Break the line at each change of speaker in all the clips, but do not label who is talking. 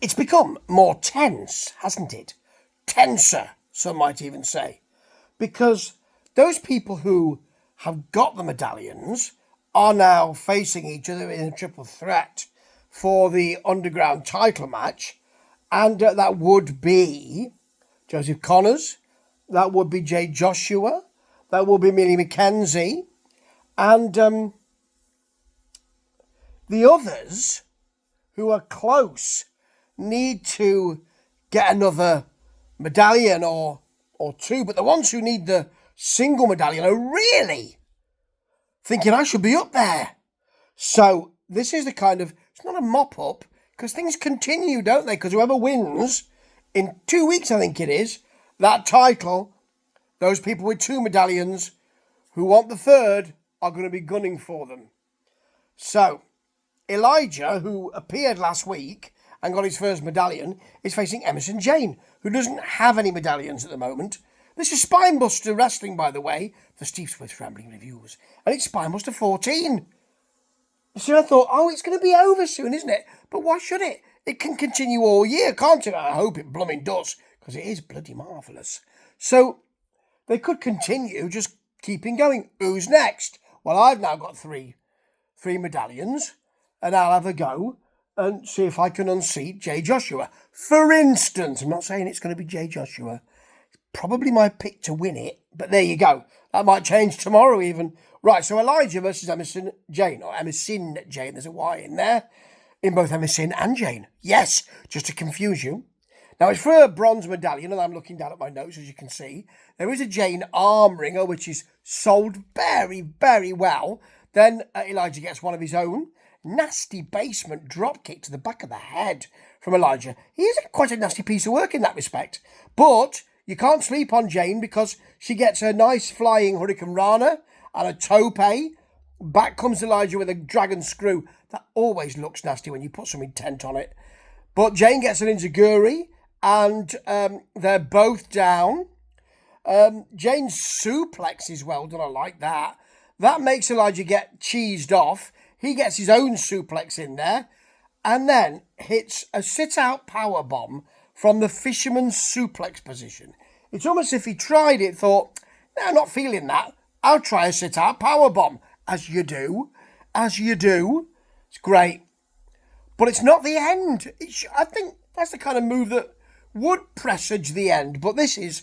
It's become more tense, hasn't it? Tenser, some might even say. Because those people who have got the medallions are now facing each other in a triple threat for the underground title match. And that would be Joseph Connors, that would be Jay Joshua, that would be Millie McKenzie, and the others who are close need to get another medallion or two, but the ones who need the single medallion are really thinking I should be up there. So this is the kind of, it's not a mop-up, because things continue, don't they? Because whoever wins, in 2 weeks I think it is, that title, those people with 2 medallions who want the third are going to be gunning for them. So Elijah, who appeared last week and got his first medallion, is facing Emerson Jane, who doesn't have any medallions at the moment. This is Spinebuster Wrestling, by the way, for Steve Swift's Rambling Reviews. And it's Spinebuster 14. So I thought, it's going to be over soon, isn't it? But why should it? It can continue all year, can't it? I hope it blooming does, because it is bloody marvellous. So they could continue just keeping going. Who's next? Well, I've now got three medallions, and I'll have a go and see if I can unseat Jay Joshua. For instance, I'm not saying it's going to be Jay Joshua. It's probably my pick to win it, but there you go. That might change tomorrow even. Right, so Elijah versus Emerson Jane, or Emerson Jane, there's a Y in there, in both Emerson and Jane. Yes, just to confuse you. Now, it's for a bronze medallion, and I'm looking down at my notes, as you can see. There is a Jane arm ringer, which is sold very, very well. Then Elijah gets one of his own. Nasty basement drop kick to the back of the head from Elijah. He is quite a nasty piece of work in that respect. But you can't sleep on Jane because she gets a nice flying Hurricane Rana and a tope. Back comes Elijah with a dragon screw. That always looks nasty when you put some intent on it. But Jane gets an enziguri, and they're both down. Jane's suplex is well done. I like that. That makes Elijah get cheesed off. He gets his own suplex in there, and then hits a sit-out power bomb from the fisherman's suplex position. It's almost as if he tried it, thought, no, I'm not feeling that. I'll try a sit-out power bomb. As you do. It's great. But it's not the end. I think that's the kind of move that would presage the end. But this is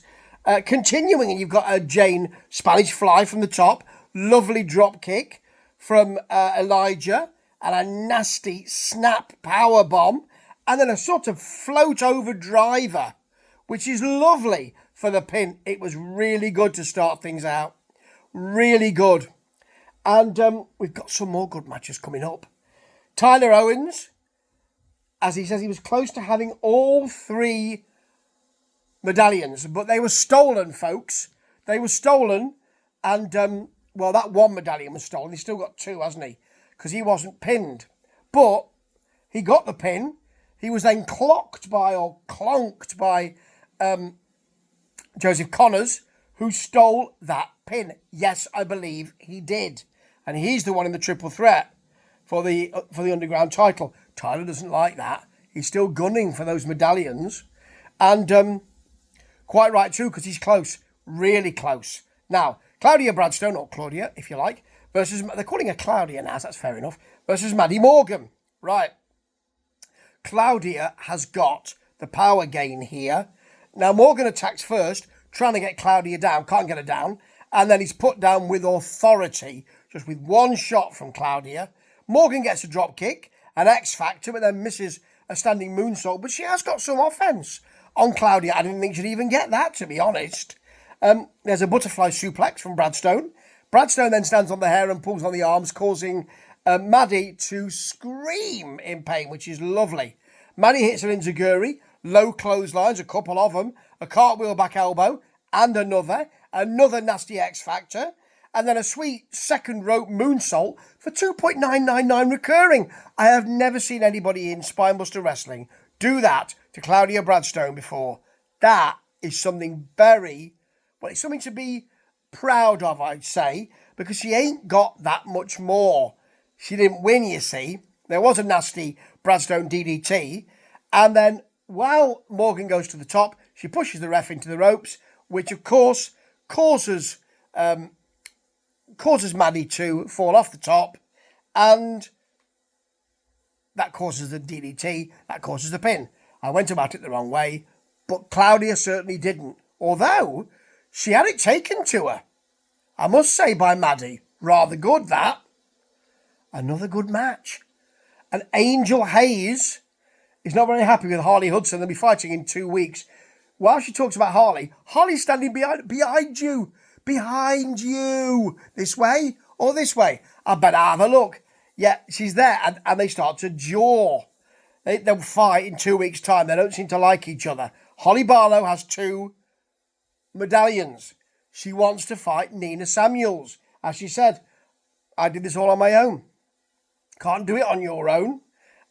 continuing, and you've got a Jane Spanish fly from the top. Lovely drop kick from Elijah, and a nasty snap power bomb, and then a sort of float over driver, which is lovely for the pin. It was really good to start things out. Really good. And we've got some more good matches coming up. Tyler Owens, as he says, he was close to having all 3 medallions, but they were stolen, folks. They were stolen, and well, that one medallion was stolen. He's still got 2, hasn't he? Because he wasn't pinned. But he got the pin. He was then clonked by Joseph Connors, who stole that pin. Yes, I believe he did. And he's the one in the triple threat for the underground title. Tyler doesn't like that. He's still gunning for those medallions. And quite right too, because he's close. Really close. Now, Claudia Bradstone, or Claudia, if you like, versus, they're calling her Claudia now, so that's fair enough, versus Maddie Morgan. Right. Claudia has got the power gain here. Now, Morgan attacks first, trying to get Claudia down, can't get her down, and then he's put down with authority, just with one shot from Claudia. Morgan gets a drop kick, an X Factor, but then misses a standing moonsault, but she has got some offense on Claudia. I didn't think she'd even get that, to be honest. There's a butterfly suplex from Bradstone. Bradstone then stands on the hair and pulls on the arms, causing Maddie to scream in pain, which is lovely. Maddie hits an enziguri, low clotheslines, a couple of them, a cartwheel back elbow, and another nasty X Factor, and then a sweet second rope moonsault for 2.999 recurring. I have never seen anybody in Spinebuster Wrestling do that to Claudia Bradstone before. That is something it's something to be proud of, I'd say, because she ain't got that much more. She didn't win, you see. There was a nasty Bradstone DDT, And then while Morgan goes to the top, she pushes the ref into the ropes, which of course causes Maddie to fall off the top, and that causes the DDT, that causes the pin. I went about it the wrong way, but Claudia certainly didn't, although she had it taken to her. I must say, by Maddie. Rather good, that. Another good match. And Angel Hayes is not very happy with Harley Hudson. They'll be fighting in 2 weeks. While she talks about Harley's standing behind you. Behind you. This way or this way? I better have a look. Yeah, she's there. And they start to jaw. They'll fight in 2 weeks' time. They don't seem to like each other. Holly Barlow has 2 medallions. She wants to fight Nina Samuels. As she said, I did this all on my own. Can't do it on your own.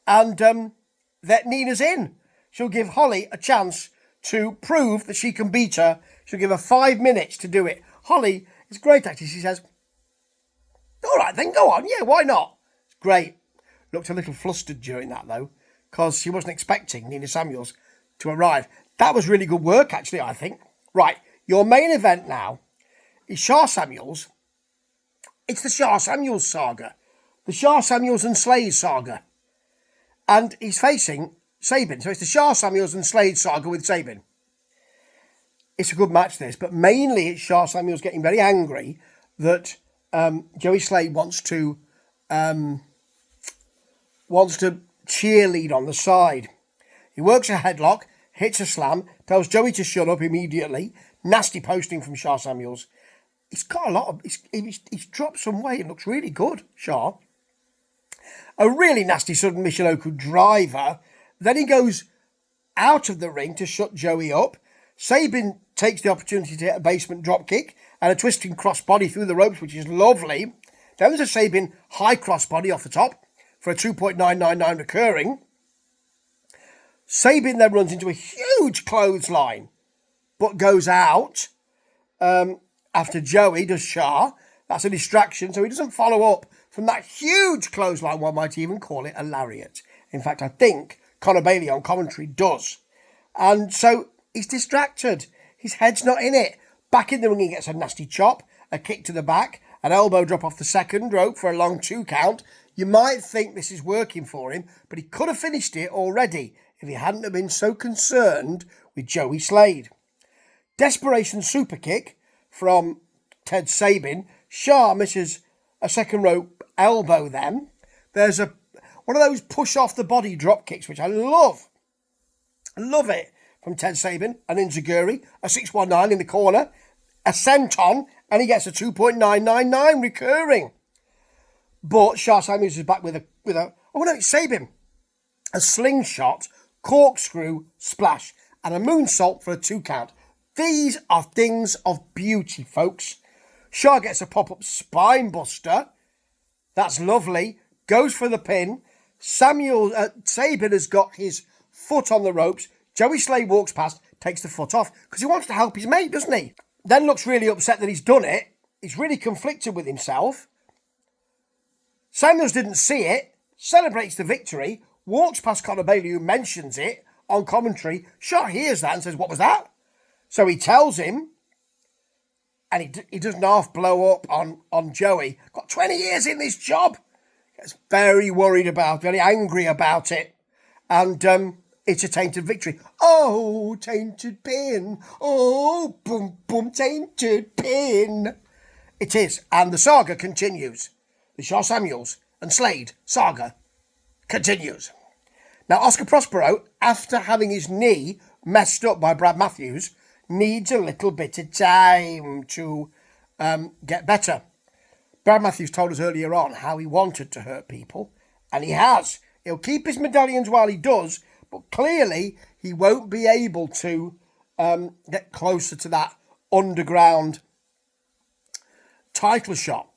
And that Nina's in. She'll give Holly a chance to prove that she can beat her. She'll give her 5 minutes to do it. Holly, it's great actually. She says, all right then, go on. Yeah, why not? It's great. Looked a little flustered during that though, because she wasn't expecting Nina Samuels to arrive. That was really good work actually, I think. Right, your main event now is Shah Samuels. It's the Shah Samuels saga. The Shah Samuels and Slade saga. And he's facing Sabin. So it's the Shah Samuels and Slade saga with Sabin. It's a good match, this. But mainly it's Shah Samuels getting very angry that Joey Slade wants to cheerlead on the side. He works a headlock, hits a slam, tells Joey to shut up immediately. Nasty posting from Shah Samuels. He's got a lot of... He's dropped some weight and looks really good, Shah. A really nasty sudden Michinoku driver. Then he goes out of the ring to shut Joey up. Sabin takes the opportunity to hit a basement drop kick and a twisting crossbody through the ropes, which is lovely. Then there's a Sabin high crossbody off the top for a 2.999 recurring. Sabin then runs into a huge clothesline, but goes out after Joey does Shah. That's a distraction, so he doesn't follow up from that huge clothesline. One might even call it a lariat. In fact, I think Conor Bailey on commentary does. And so he's distracted. His head's not in it. Back in the ring, he gets a nasty chop, a kick to the back, an elbow drop off the second rope for a long 2 count. You might think this is working for him, but he could have finished it already if he hadn't have been so concerned with Joey Slade. Desperation super kick from Ted Sabin. Shah misses a second rope elbow then. There's one of those push off the body drop kicks, which I love. I love it. From Ted Sabin, an Inzaguri, a 619 in the corner, a senton, and he gets a 2.999 recurring. But Shah Samuels is back with a oh no, it's Sabin. A slingshot, corkscrew, splash, and a moonsault for a 2 count. These are things of beauty, folks. Shah gets a pop-up spinebuster. That's lovely. Goes for the pin. Sabin has got his foot on the ropes. Joey Slade walks past, takes the foot off, because he wants to help his mate, doesn't he? Then looks really upset that he's done it. He's really conflicted with himself. Samuels didn't see it, celebrates the victory, walks past Conor Bailey, who mentions it on commentary. Shah hears that and says, what was that? So he tells him, and he doesn't half blow up on Joey. Got 20 years in this job. Gets very worried about, very angry about it. And it's a tainted victory. Oh, tainted pin. Oh, boom, boom, tainted pin. It is. And the saga continues. The Shah Samuels and Slade saga continues. Now, Oscar Prospero, after having his knee messed up by Brad Matthews, needs a little bit of time to get better. Brad Matthews told us earlier on how he wanted to hurt people, and he has. He'll keep his medallions while he does, but clearly he won't be able to get closer to that underground title shot,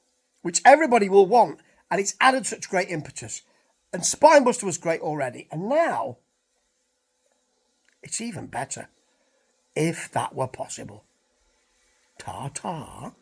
which everybody will want, and it's added such great impetus. And Spinebuster was great already, and now it's even better, if that were possible. Ta-ta.